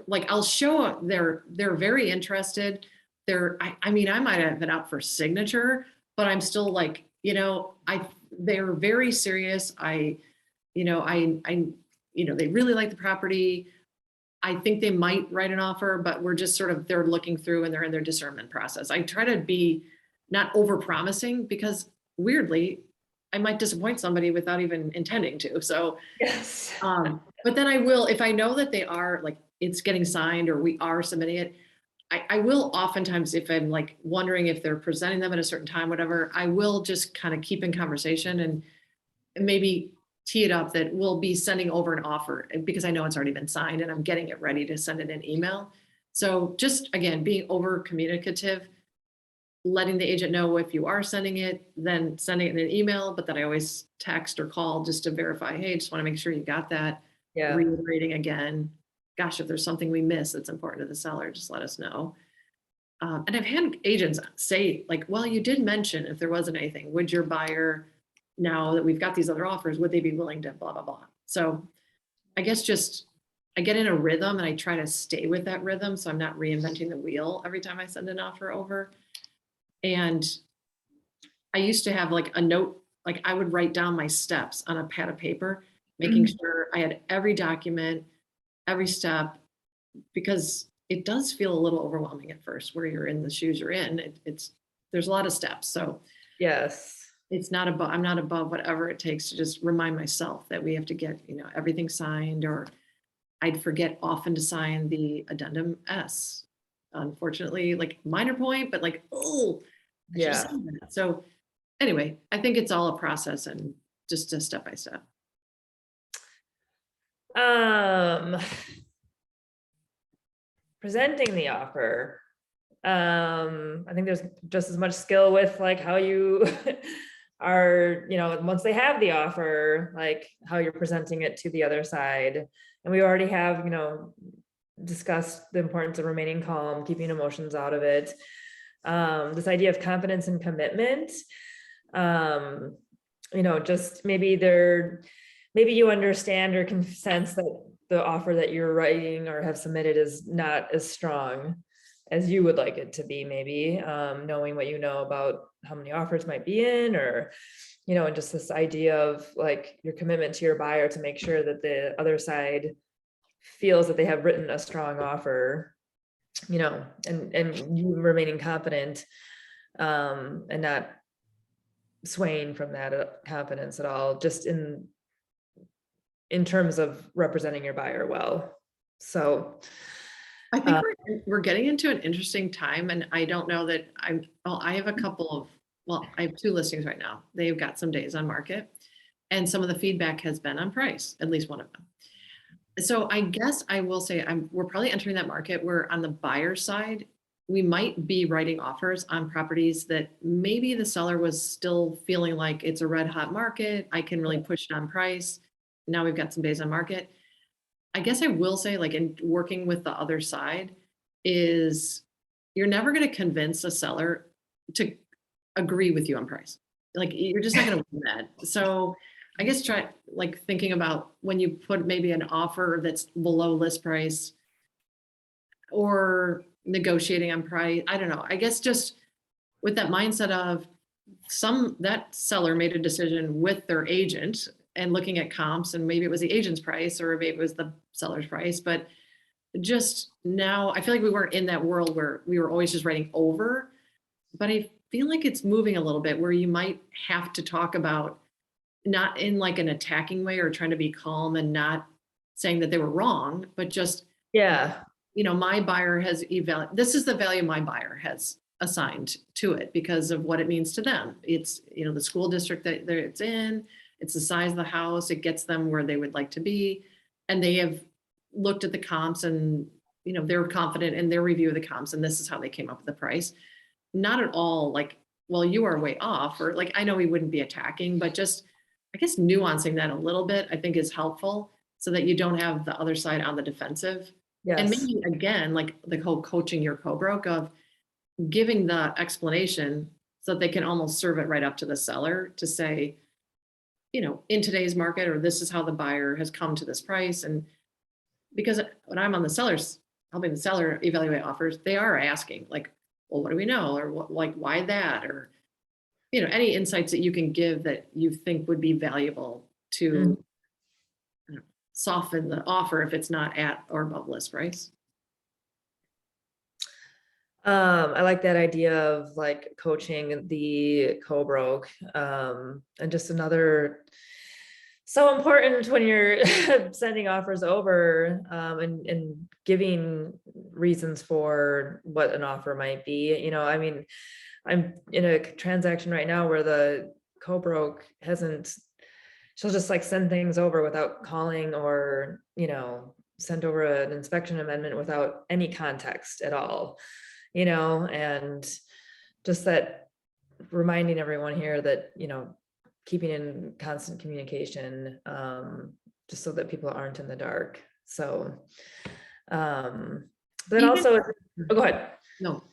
like, I'll show they're very interested. I mean, I might have been out for signature, but I'm still like, they're very serious. They really like the property. I think they might write an offer, but we're just they're looking through and they're in their discernment process. I try to be not over promising, because weirdly, I might disappoint somebody without even intending to. So, yes. But then I will, if I know that they are like, it's getting signed or we are submitting it, I will oftentimes, if I'm like wondering if they're presenting them at a certain time, whatever, I will just kind of keep in conversation and maybe tee it up that we'll be sending over an offer, because I know it's already been signed and I'm getting it ready to send it in email. So just again, being over communicative, letting the agent know if you are sending it, then sending it in an email, but then I always text or call just to verify, hey, just want to make sure you got that. Yeah. Reiterating again, gosh, if there's something we miss that's important to the seller, just let us know. And I've had agents say like, well, you did mention if there wasn't anything, would your buyer, now that we've got these other offers, would they be willing to blah, blah, blah. So I guess I get in a rhythm and I try to stay with that rhythm. So I'm not reinventing the wheel every time I send an offer over. And I used to have like a note, like I would write down my steps on a pad of paper, making sure I had every document, every step, because it does feel a little overwhelming at first where you're in the shoes you're in. There's a lot of steps. So yes, I'm not above whatever it takes to just remind myself that we have to get, everything signed, or I'd forget often to sign the addendum S. Unfortunately, like minor point, but like, oh, I should have signed that. So anyway, I think it's all a process and just a step by step. Presenting the offer. I think there's just as much skill with like how you are, once they have the offer, like how you're presenting it to the other side. And we already have, discussed the importance of remaining calm, keeping emotions out of it. This idea of confidence and commitment, just maybe you understand or can sense that the offer that you're writing or have submitted is not as strong as you would like it to be, maybe, knowing what you know about how many offers might be in, or, and just this idea of like your commitment to your buyer to make sure that the other side feels that they have written a strong offer, and you remaining confident, and not swaying from that confidence at all, just in terms of representing your buyer well. So I think we're getting into an interesting time, and I don't know that I have a couple of, I have 2 listings right now. They've got some days on market, and some of the feedback has been on price, at least one of them. So I guess I will say we're probably entering that market where on the buyer side, we might be writing offers on properties that maybe the seller was still feeling like it's a red hot market. I can really push it on price. Now we've got some days on market. I guess I will say, like, in working with the other side, is you're never going to convince a seller to agree with you on price. Like, you're just not going to win that. So I guess try like thinking about when you put maybe an offer that's below list price or negotiating on price. I don't know. I guess just with that mindset of that seller made a decision with their agent and looking at comps, and maybe it was the agent's price or maybe it was the seller's price, but just now I feel like we weren't in that world where we were always just writing over, but I feel like it's moving a little bit where you might have to talk about, not in like an attacking way or trying to be calm and not saying that they were wrong, but just, my buyer has this is the value my buyer has assigned to it because of what it means to them. It's, the school district that it's in, it's the size of the house, it gets them where they would like to be. And they have looked at the comps and, they're confident in their review of the comps, and this is how they came up with the price. Not at all like, well, you are way off, or like, I know we wouldn't be attacking, but just, I guess, nuancing that a little bit, I think, is helpful so that you don't have the other side on the defensive. yes. And maybe again, like the whole coaching your co-broke of giving the explanation so that they can almost serve it right up to the seller to say, in today's market, or this is how the buyer has come to this price. And because when I'm on the seller's, helping the seller evaluate offers, they are asking like, well, what do we know? Or what, like, why that? Or, any insights that you can give that you think would be valuable to soften the offer if it's not at or above list price. I like that idea of like coaching the co-broke, and just another, so important when you're sending offers over, and giving reasons for what an offer might be. I mean, I'm in a transaction right now where the co-broke she'll just like send things over without calling, or, send over an inspection amendment without any context at all, and just that, reminding everyone here that, keeping in constant communication, just so that people aren't in the dark. So, then Even- also, go ahead. No,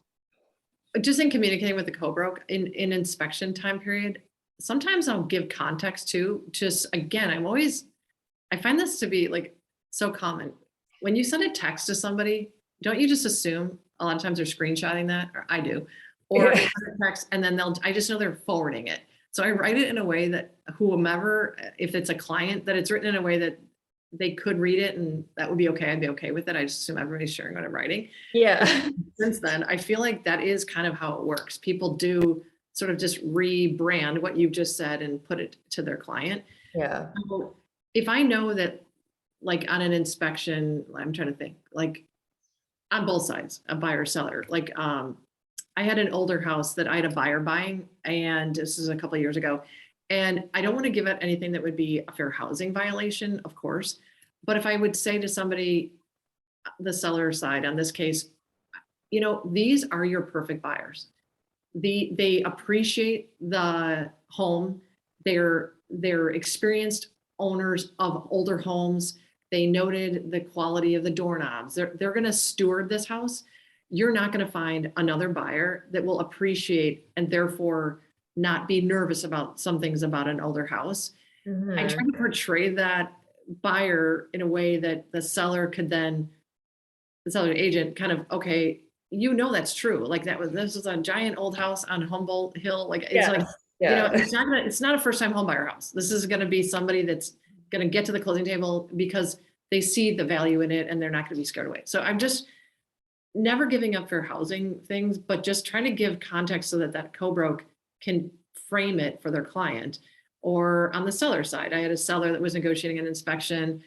just in communicating with the co-broke in inspection time period, sometimes I'll give context too. Just again, I find this to be like so common. When you send a text to somebody, don't you just assume a lot of times they're screenshotting that, or I do, or Yeah. text, and then I just know they're forwarding it. So I write it in a way that whomever, if it's a client, that it's written in a way that they could read it and that would be okay. I'd be okay with it. I just assume everybody's sharing what I'm writing. Yeah. Since then, I feel like that is kind of how it works. People do sort of just rebrand what you've just said and put it to their client. Yeah. So if I know that, like on an inspection, I'm trying to think, like on both sides, a buyer seller, like I had an older house that I had a buyer buying, and this is a couple of years ago. And I don't want to give it anything that would be a fair housing violation, of course, But if I would say to somebody, the seller side on this case, these are your perfect buyers. They appreciate the home. They're experienced owners of older homes. They noted the quality of the doorknobs. They're going to steward this house. You're not going to find another buyer that will appreciate and therefore not be nervous about some things about an older house. I try to portray that buyer in a way that the seller could then, the seller agent kind of, okay, that's true. Like this is a giant old house on Humboldt Hill. Like it's like, it's not a first time home buyer house. This is going to be somebody that's going to get to the closing table because they see the value in it and they're not going to be scared away. So I'm just never giving up fair housing things, but just trying to give context so that co-broke can frame it for their client. Or on the seller side, I had a seller that was negotiating an inspection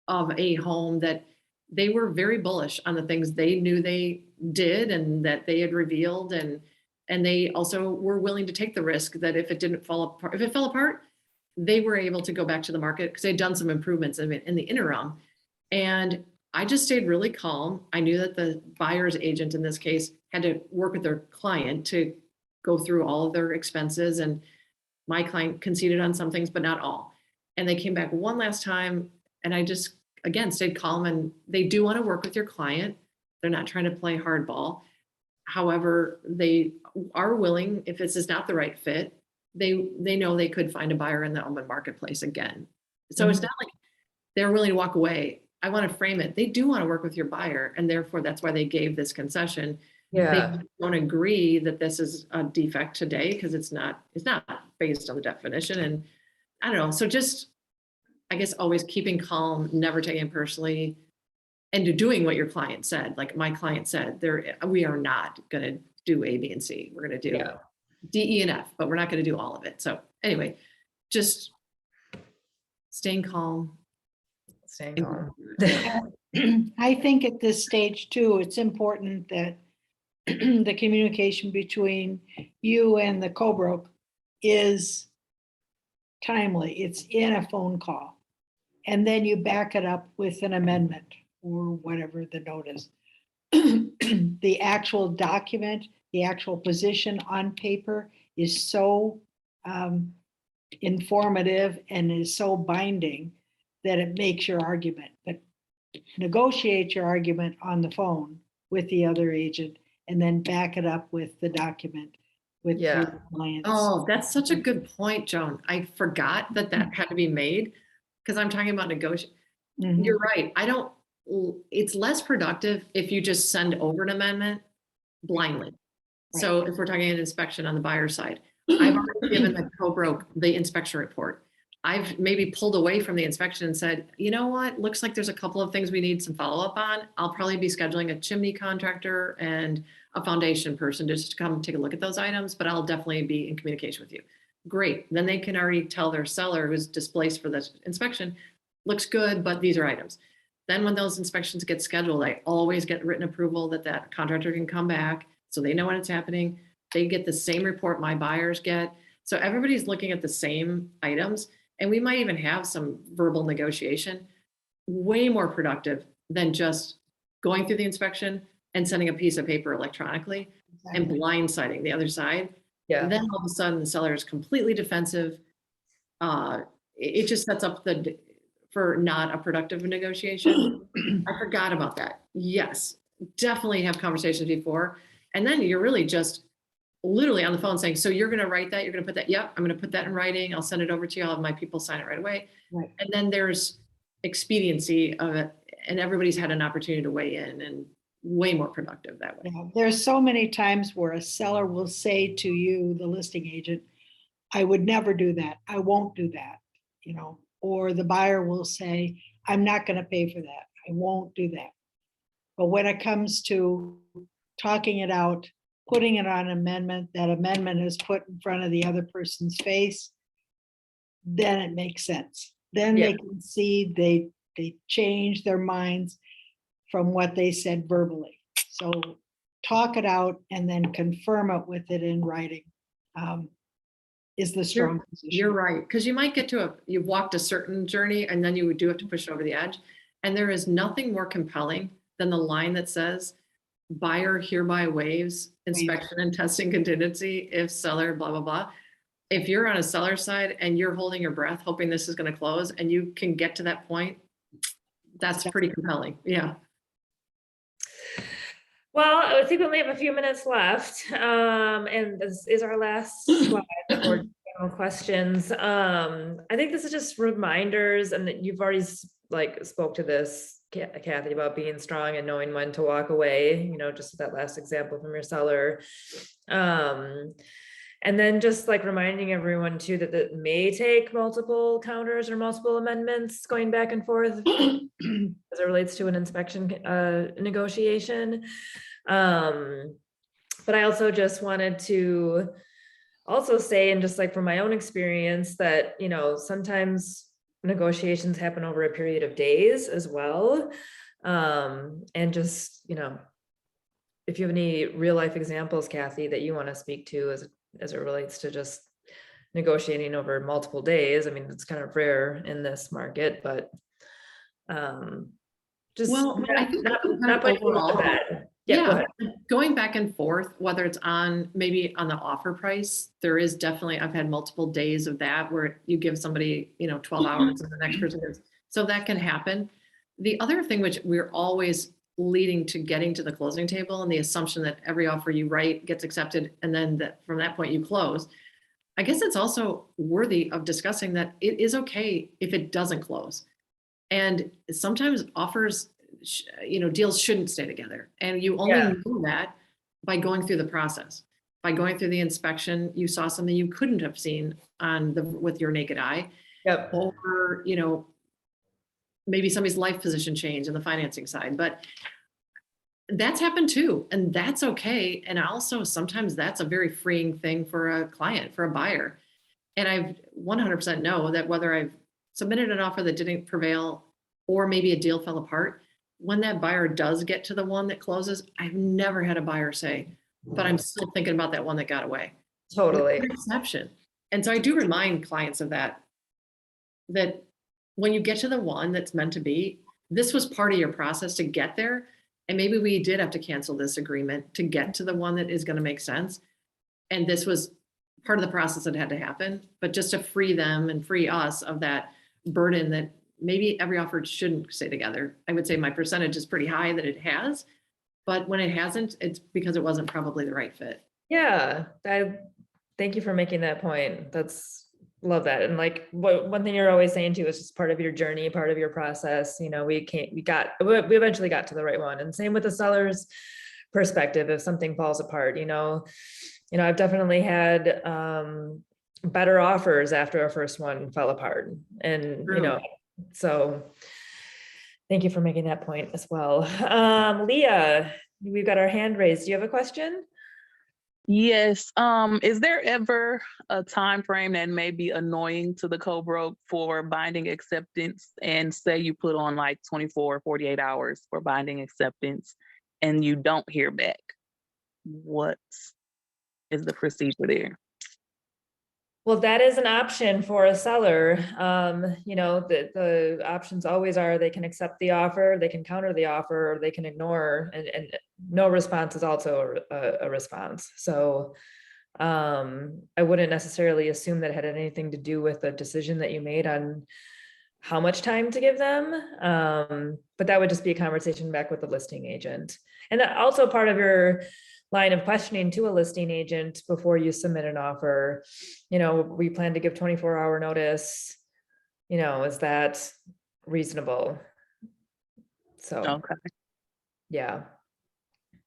of a home that they were very bullish on the things they knew they did and that they had revealed. And they also were willing to take the risk that if it fell apart, they were able to go back to the market because they'd done some improvements in the interim. And I just stayed really calm. I knew that the buyer's agent in this case had to work with their client to go through all of their expenses. And my client conceded on some things, but not all. And they came back one last time. And I just, again, stayed calm. And they do want to work with your client. They're not trying to play hardball. However, they are willing, if this is not the right fit, they know they could find a buyer in the open marketplace again. So it's not like they're willing to walk away. I want to frame it. They do want to work with your buyer. And therefore, that's why they gave this concession. They don't agree that this is a defect today because it's not based on the definition. And I don't know. So just, I guess, always keeping calm, never taking it personally, and doing what your client said. Like my client said, we are not going to do A, B, and C. We're going to do D, E, and F, but we're not going to do all of it. So anyway, just staying calm. I think at this stage too, it's important that the communication between you and the co-broke is timely. It's in a phone call. And then you back it up with an amendment or whatever the note is. The actual document, the actual position on paper is so informative and is so binding that it makes your argument. But negotiate your argument on the phone with the other agent and then back it up with the document with your clients. Oh, that's such a good point, Joan. I forgot that had to be made because I'm talking about negotiation. You're right. It's less productive if you just send over an amendment blindly. Right. So if we're talking an inspection on the buyer side, I've already given the co-broke the inspection report. I've maybe pulled away from the inspection and said, you know what, looks like there's a couple of things we need some follow-up on. I'll probably be scheduling a chimney contractor and a foundation person just to come take a look at those items, but I'll definitely be in communication with you. Great. Then they can already tell their seller who's displaced for this inspection, looks good, but these are items. Then when those inspections get scheduled, I always get written approval that contractor can come back so they know when it's happening. They get the same report my buyers get. So everybody's looking at the same items. And we might even have some verbal negotiation, way more productive than just going through the inspection and sending a piece of paper electronically and blindsiding the other side. And then all of a sudden the seller is completely defensive. It just sets up for not a productive negotiation. I forgot about that. Yes, definitely have conversations before. And then you're really just literally on the phone saying, so you're going to write that, you're going to put that, yep, I'm going to put that in writing. I'll send it over to you. I'll have my people sign it right away. Right. And then there's expediency of it and everybody's had an opportunity to weigh in and way more productive that way. Yeah, there's so many times where a seller will say to you, the listing agent, I would never do that. I won't do that, or the buyer will say, I'm not going to pay for that. I won't do that. But when it comes to talking it out, putting it on amendment, that amendment is put in front of the other person's face, then it makes sense. Then they can see they change their minds from what they said verbally. So talk it out and then confirm it with it in writing. is the strong position. You're right, because you might get to you've walked a certain journey and then you do have to push it over the edge. And there is nothing more compelling than the line that says, buyer hereby waives inspection and testing contingency if seller, blah, blah, blah. If you're on a seller side and you're holding your breath, hoping this is going to close and you can get to that point, that's pretty compelling. Yeah. Well, I think we only have a few minutes left. And this is our last slide for general questions. I think this is just reminders, and that you've already spoke to this, Cathy, about being strong and knowing when to walk away, just that last example from your seller. And then just reminding everyone too, that it may take multiple counters or multiple amendments going back and forth as it relates to an inspection negotiation. But I also just wanted to also say, and just from my own experience, that, sometimes negotiations happen over a period of days as well. And just, if you have any real life examples, Cathy, that you want to speak to as it relates to just negotiating over multiple days. I mean, it's kind of rare in this market, but just I think not putting you to bed. Yeah, go ahead. Going back and forth, whether it's maybe on the offer price, there is definitely, I've had multiple days of that where you give somebody, 12 hours and the next person gives. So that can happen. The other thing, which we're always leading to getting to the closing table, and the assumption that every offer you write gets accepted, and then from that point you close. I guess it's also worthy of discussing that it is okay if it doesn't close. And sometimes offers, deals shouldn't stay together. And you only know that by going through the process. By going through the inspection, you saw something you couldn't have seen with your naked eye. Yep. Or, maybe somebody's life position changed on the financing side. But that's happened too. And that's okay. And also sometimes that's a very freeing thing for a client, for a buyer. And I 100% know that whether I've submitted an offer that didn't prevail or maybe a deal fell apart, when that buyer does get to the one that closes, I've never had a buyer say, but I'm still thinking about that one that got away. Totally. That's an exception. And so I do remind clients of that when you get to the one that's meant to be, this was part of your process to get there. And maybe we did have to cancel this agreement to get to the one that is going to make sense. And this was part of the process that had to happen, but just to free them and free us of that burden that maybe every offer shouldn't stay together. I would say my percentage is pretty high that it has, but when it hasn't, it's because it wasn't probably the right fit. Yeah, thank you for making that point. Love that. And one thing you're always saying too is just part of your journey, part of your process. We eventually got to the right one. And same with the seller's perspective. If something falls apart, I've definitely had better offers after our first one fell apart. And, True. So thank you for making that point as well. Leah, we've got our hand raised. Do you have a question? Yes. Is there ever a time frame that may be annoying to the co-broke for binding acceptance, and say you put on 24 or 48 hours for binding acceptance and you don't hear back? What is the procedure there? Well, that is an option for a seller. The options always are they can accept the offer, they can counter the offer, or they can ignore, and no response is also a response. So I wouldn't necessarily assume that it had anything to do with the decision that you made on how much time to give them. But that would just be a conversation back with the listing agent. And that also part of your line of questioning to a listing agent before you submit an offer. We plan to give 24-hour notice. Is that reasonable? So, Okay. Yeah.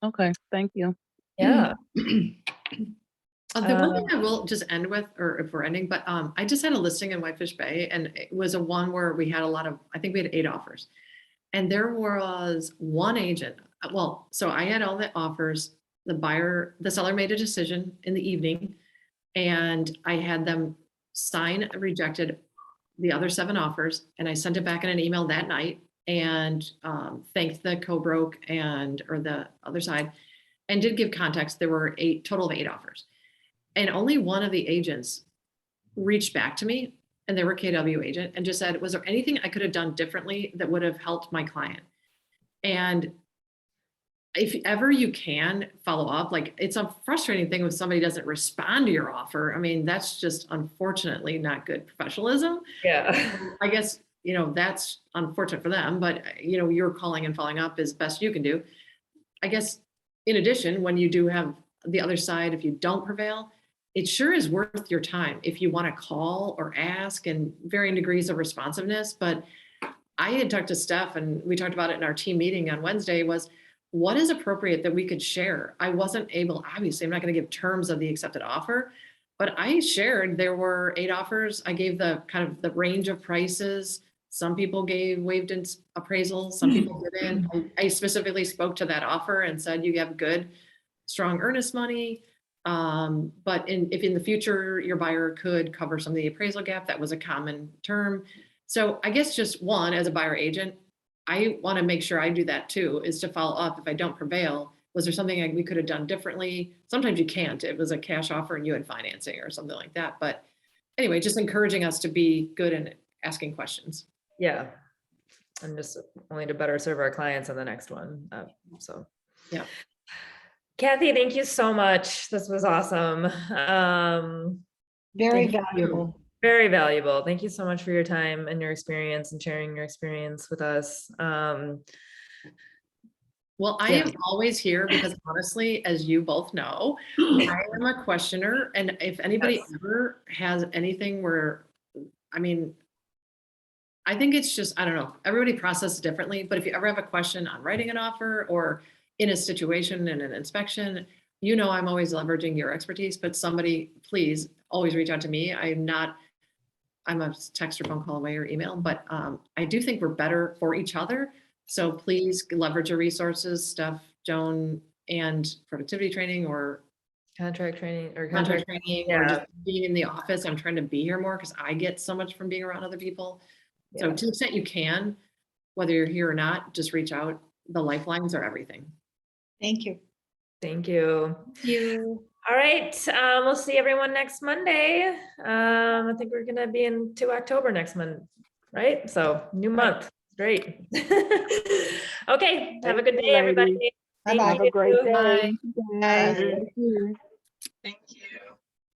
Okay. Thank you. Yeah. The one thing I will just end with, or if we're ending, but I just had a listing in Whitefish Bay, and it was a one where we had I think we had 8 offers. And there was one agent. Well, so I had all the offers. The seller made a decision in the evening, and I had them sign rejected the other 7 offers, and I sent it back in an email that night and thanked the co-broke or the other side, and did give context. There were total of 8 offers, and only one of the agents reached back to me, and they were a KW agent, and just said, was there anything I could have done differently that would have helped my client? And if ever you can follow up, like it's a frustrating thing when somebody doesn't respond to your offer. I mean, that's just unfortunately not good professionalism. Yeah. I guess, that's unfortunate for them, but you're calling and following up as best you can do. I guess in addition, when you do have the other side, if you don't prevail, it sure is worth your time if you want to call or ask, and varying degrees of responsiveness. But I had talked to Steph, and we talked about it in our team meeting on Wednesday, was what is appropriate that we could share. I wasn't able, obviously, I'm not going to give terms of the accepted offer, but I shared there were 8 offers. I gave the kind of the range of prices. Some people waived in appraisals, some people didn't. I specifically spoke to that offer and said, you have good, strong earnest money. But if in the future your buyer could cover some of the appraisal gap, that was a common term. So I guess just one, as a buyer agent, I want to make sure I do that too, is to follow up. If I don't prevail, was there something we could have done differently? Sometimes you can't. It was a cash offer and you had financing or something like that. But anyway, just encouraging us to be good in asking questions. Yeah. And just only to better serve our clients on the next one. So, yeah. Cathy, thank you so much. This was awesome. Very valuable. Very valuable. Thank you so much for your time and your experience and sharing your experience with us. Well, I am always here because honestly, as you both know, I am a questioner. And if anybody ever has anything where, I mean, I think it's just, I don't know, everybody processes differently, but if you ever have a question on writing an offer or in a situation in an inspection, I'm always leveraging your expertise, but somebody, please always reach out to me. I'm a text or phone call away or email, but I do think we're better for each other. So please leverage your resources, Steph, Joan, and productivity training or contract training or contract training, or just being in the office. I'm trying to be here more because I get so much from being around other people. So to the extent you can, whether you're here or not, just reach out. The lifelines are everything. Thank you. Thank you. Thank you. All right. We'll see everyone next Monday. I think we're going to be into October next month, right? So new month. Great. Okay. Have a good day, everybody. Bye-bye. Have a great day. Bye. Bye. Thank you.